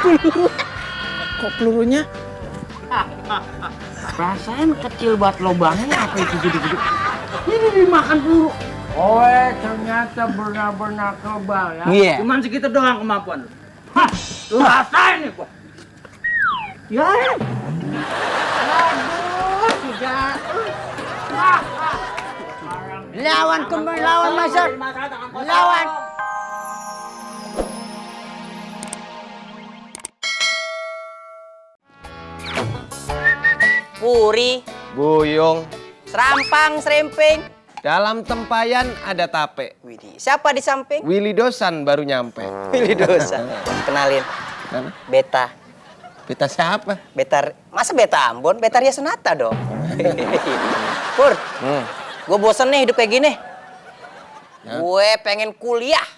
Peluru. Kok pelurunya? Perasaan kecil buat lubangnya, apa itu gede-gede? Ini dimakan peluru. Oh, ternyata benar-benar kebal ya. Iya. Cuman segitu doang kemampuan lu. Hah, lu rasain nih gua. Ya. Aduh, tidak. Lawan kembali, lawan Masar. Lawan. Puri, Buyung, serampang, seremping. dalam tempayan ada tape. Widih, siapa di samping? Willy Dosan baru nyampe. Pilih dosa. Kenalin, Mana? Beta. Beta siapa? Masa Beta Ambon? Beta Ria Sonata dong. Pur, gue bosen nih hidup kayak gini. Ya. Gue pengen kuliah.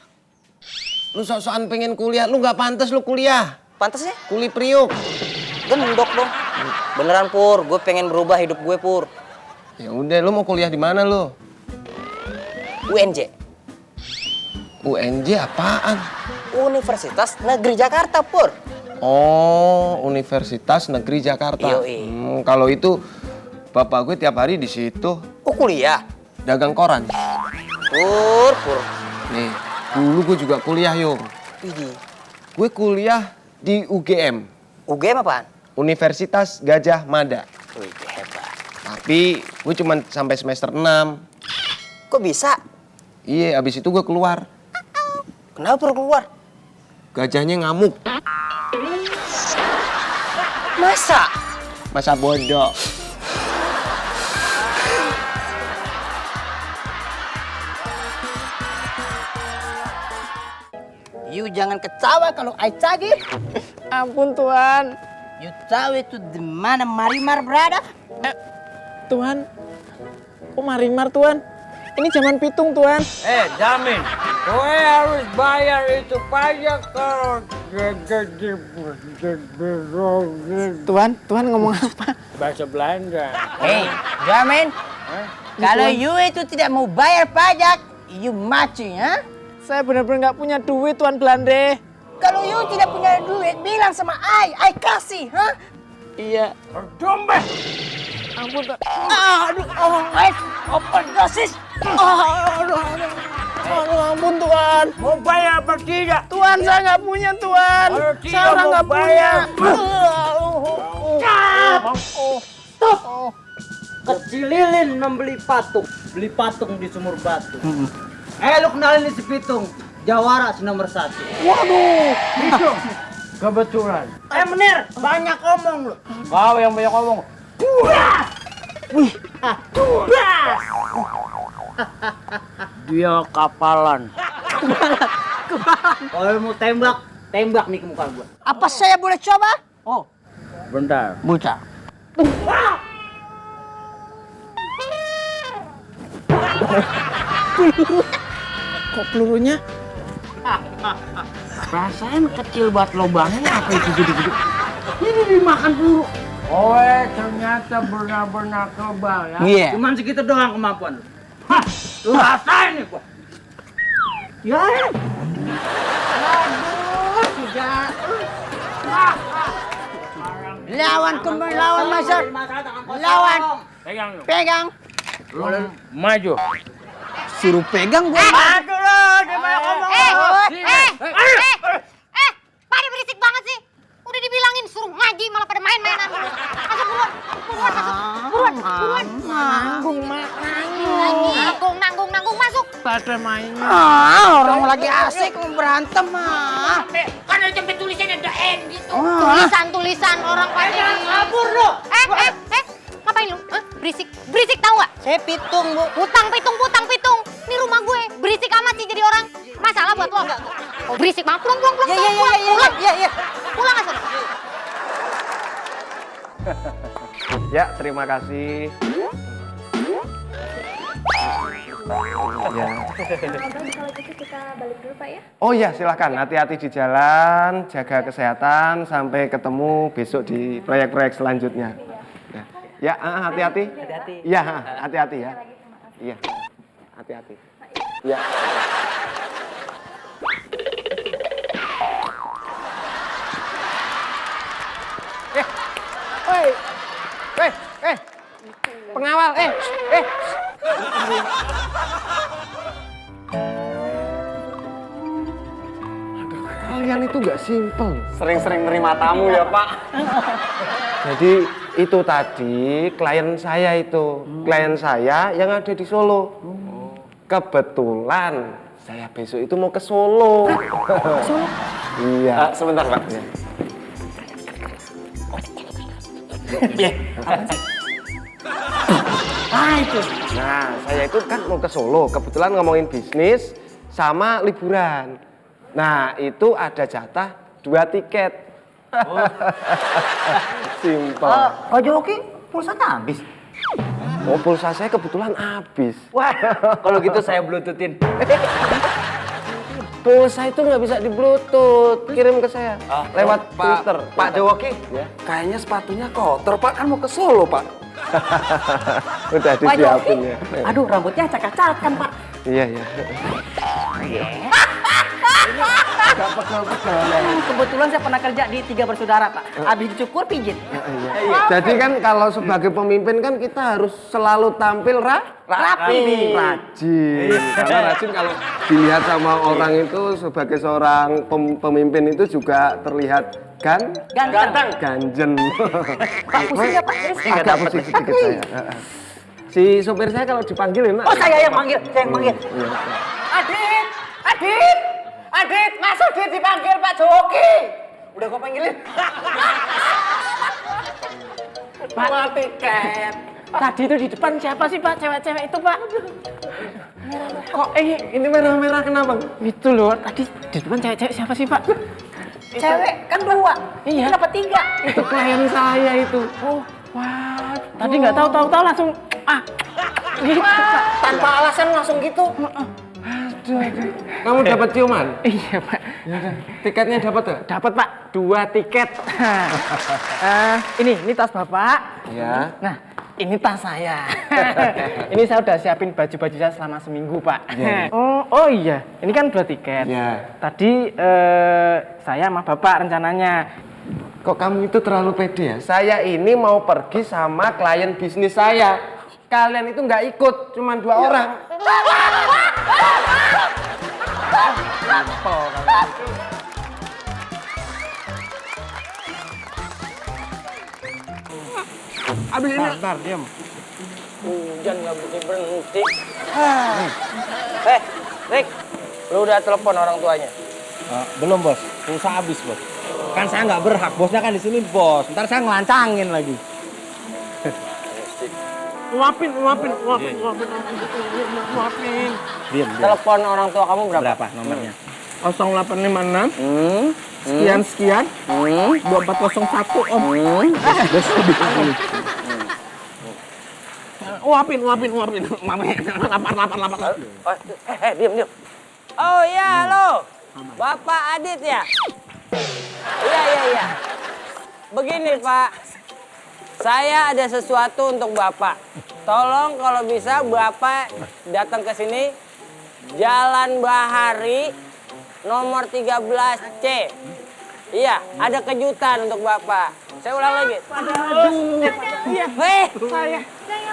Lu sok-sokan pengen kuliah, lu nggak pantas lu kuliah. Pantasnya? Kuli priuk. Gendok dong. Beneran Pur, gue pengen berubah hidup gue Pur. Ya udah, lu mau kuliah di mana lu? UNJ. UNJ apaan? Universitas Negeri Jakarta Pur. Oh, Universitas Negeri Jakarta. Yoi. Kalau itu bapak gue tiap hari di situ Oh kuliah? dagang koran. Pur. Nih, dulu gue juga kuliah, Yung. Widih. Gue kuliah di UGM, UGM apaan? Universitas Gajah Mada. Wih, hebat. Tapi gue cuma sampai semester 6. Kok bisa? Iya, abis itu gue keluar. Kenapa Pur keluar? Gajahnya ngamuk. Masa? Masa bodoh. You jangan ketawa kalau I cagi. Ampun Tuan. You tahu itu di mana Marimar berada? Tuan. Kok Marimar Tuan? Ini zaman pitung Tuan. Jamin. Gue harus bayar itu pajak kalau Tuan ngomong apa? bahasa Belanda. Jamin. Kalau you itu tidak mau bayar pajak, you mati, ha? Saya benar-benar nggak punya duit Tuan Belande. Kalau you tidak punya duit, bilang sama I kasih, ha? Iya. Dompet. Ampun Tuan. Overdosis. Aduh, ampun Tuan. Mau bayar apa tidak? Tuan saya nggak punya Tuan. Kalau tidak Saya orang mau nggak punya. bayar. Stop. Kecililin membeli patung. Beli patung di Sumur Batu. Lu kenalin si Pitung. Jawara si nomor 1. Waduh. Pitung. Kebetulan. Menir, banyak omong lu. Kau yang banyak omong. Wih. Dia kapalan. Kalau mau tembak nih ke muka gua. Apa saya boleh coba? Oh, bentar. Buta. Peluru. Kok pelurunya? Perasaan kecil buat lubangnya, apa itu gede-gede? Ini dimakan peluru. Oh, ternyata benar-benar kebal ya. Iya. Cuman segitu doang kemampuan lu. Hah, lu rasain nih gua. Ya. Aduh, tidak. Lawan kembali, lawan Masar. Lawan. Pegang lu. Pegang. Lu maju. Suruh pegang gue. Aduh lu, dia banyak ngomong. Pada berisik banget sih. Udah dibilangin suruh ngaji malah pada main-mainan. Masuk buruan. Nanggung, Mak. Nanggung masuk. Pada main. Orang lagi asik berantem mah. Kan ada tempat tulisannya the end gitu. Tulisan orang pada Kabur lu. Ngapain lu? Berisik tahu nggak? Saya pitung, Bu. Putang pitung. Ini rumah gue. Berisik amat sih jadi orang. Masalah buat lo enggak? Oh, berisik banget. Pulang. Iya. Pulang asal. Ya, terima kasih. Ya. Kalau gitu kita balik dulu Pak ya. Oh ya, silahkan. Hati-hati di jalan, jaga kesehatan, sampai ketemu besok di proyek-proyek selanjutnya. Ya, hati-hati. Iya, hati-hati ya. Iya, hati-hati. Iya. Pengawal, Kalian itu nggak simpel. Sering-sering nerima tamu ya, Pak. Jadi itu tadi klien saya itu, klien saya yang ada di Solo. Kebetulan saya besok itu mau ke Solo. Solo? Iya. Sebentar, Pak. Nah, saya itu kan mau ke Solo, kebetulan ngomongin bisnis sama liburan. Nah, itu ada jatah 2 tiket. Simpel. Pak Joki, pulsanya habis. Oh, pulsa saya kebetulan habis. Wah, kalau gitu saya bluetoothin. Pulsa itu nggak bisa di Bluetooth, kirim ke saya lewat Twitter. Pak Joki, kayaknya sepatunya kotor, Pak. Kan mau ke Solo, Pak. Udah disiapin ya. Aduh, rambutnya acak-acakan, Pak. Iya. Kebetulan saya pernah kerja di 3 bersaudara, Pak. Habis dicukur pijit. Jadi kan kalau sebagai pemimpin kan kita harus selalu tampil rapi, rajin. Karena rajin kalau dilihat sama orang itu sebagai seorang pemimpin itu juga terlihat Ganteng. ganjen. Pak, pusingnya, Pak. Agak pusing sedikit saya. Si sopir saya kalau dipanggil enak. Oh, saya yang manggil. Adit, masuk dia dipanggil Pak Joki. Udah gua panggilin. Pak, tiket. Tadi itu di depan siapa sih Pak? Cewek-cewek itu Pak. Kok Ini merah-merah kenapa? itu loh, tadi di depan cewek-cewek siapa sih Pak? Cewek kan 2. Iya. Kenapa 3? Itu klien saya itu. Oh, wah. Tadi nggak tahu langsung gitu, Pak. Tanpa alasan langsung gitu. Kamu dapat ciuman? Iya Pak. Tiketnya dapat nggak? Dapat Pak, 2 tiket. Ini tas Bapak. Ya. Nah, ini tas saya. Ini saya udah siapin baju-baju saya selama seminggu, Pak. Ya. Oh iya, ini kan 2 tiket. Ya. Tadi saya sama Bapak rencananya. Kok kamu itu terlalu pede ya? Saya ini mau pergi sama klien bisnis saya. Kalian itu nggak ikut, cuma 2 orang. Abis ini Bentar, diam. Hujan nggak berhenti. Rick, lu udah telepon orang tuanya? belum, Bos. Pulsa habis, Bos. Kan saya nggak berhak, bosnya kan di sini, Bos. Ntar saya ngelancangin lagi. Uapin. Diam. Telepon orang tua kamu berapa? Berapa nomornya? 0856 Hmm. sekian 2401 Om. Uapin. Lapar. Diam. Oh iya, halo. Bapak Adit ya? Iya. Begini Pak, saya ada sesuatu untuk Bapak. Tolong kalau bisa Bapak datang ke sini, Jalan Bahari, nomor 13C. Iya, ada kejutan untuk Bapak. Saya ulang lagi. Saya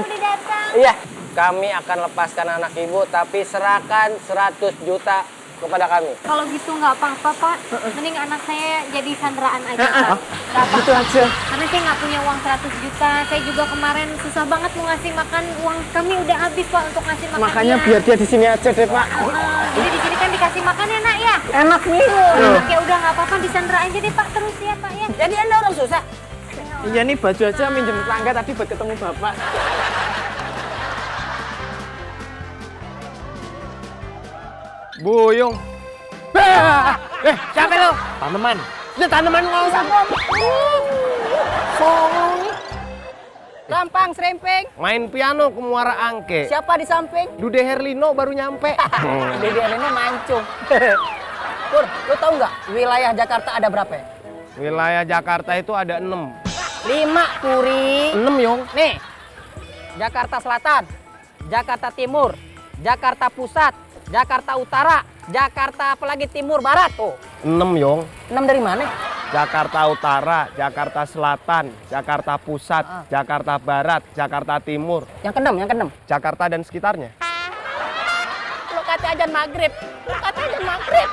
udah datang. Iya, kami akan lepaskan anak ibu, tapi serahkan 100 juta kepada kami. Kalau gitu nggak apa-apa, Pak. Mending anak saya jadi sandraan aja, Pak. Nggak apa-apa. Gitu aja. Karena saya nggak punya uang 100 juta. Saya juga kemarin susah banget mau ngasih makan. Uang kami udah habis, Pak, untuk ngasih makan Makanya dia. biar dia di sini aja deh, Pak. Jadi di sini kan dikasih makan ya, Nak, ya? Enak nih. Ya udah nggak apa-apa, disandra aja deh, Pak. Terus ya, Pak, ya. Jadi Anda orang susah? Iya nih baju aja minjem tetangga tadi buat ketemu Bapak. Buyung. Siapa lo? Tanaman. Ya tanaman nggak usah. Lampang, serempeng. Main piano ke Muara Angke. Siapa di samping? Dude Herlino baru nyampe. Dede Erlino mancung. Pur, lu tahu nggak wilayah Jakarta ada berapa ya? Wilayah Jakarta itu ada 6. 5, Puri. 6, Yong. Nih, Jakarta Selatan, Jakarta Timur, Jakarta Pusat, Jakarta Utara, Jakarta apalagi Timur Barat tuh. 6, Yong. 6 dari mana? Jakarta Utara, Jakarta Selatan, Jakarta Pusat, Jakarta Barat, Jakarta Timur, Yang keenam. Jakarta dan sekitarnya. Lu kata ajan maghrib. Lu kata ajan maghrib.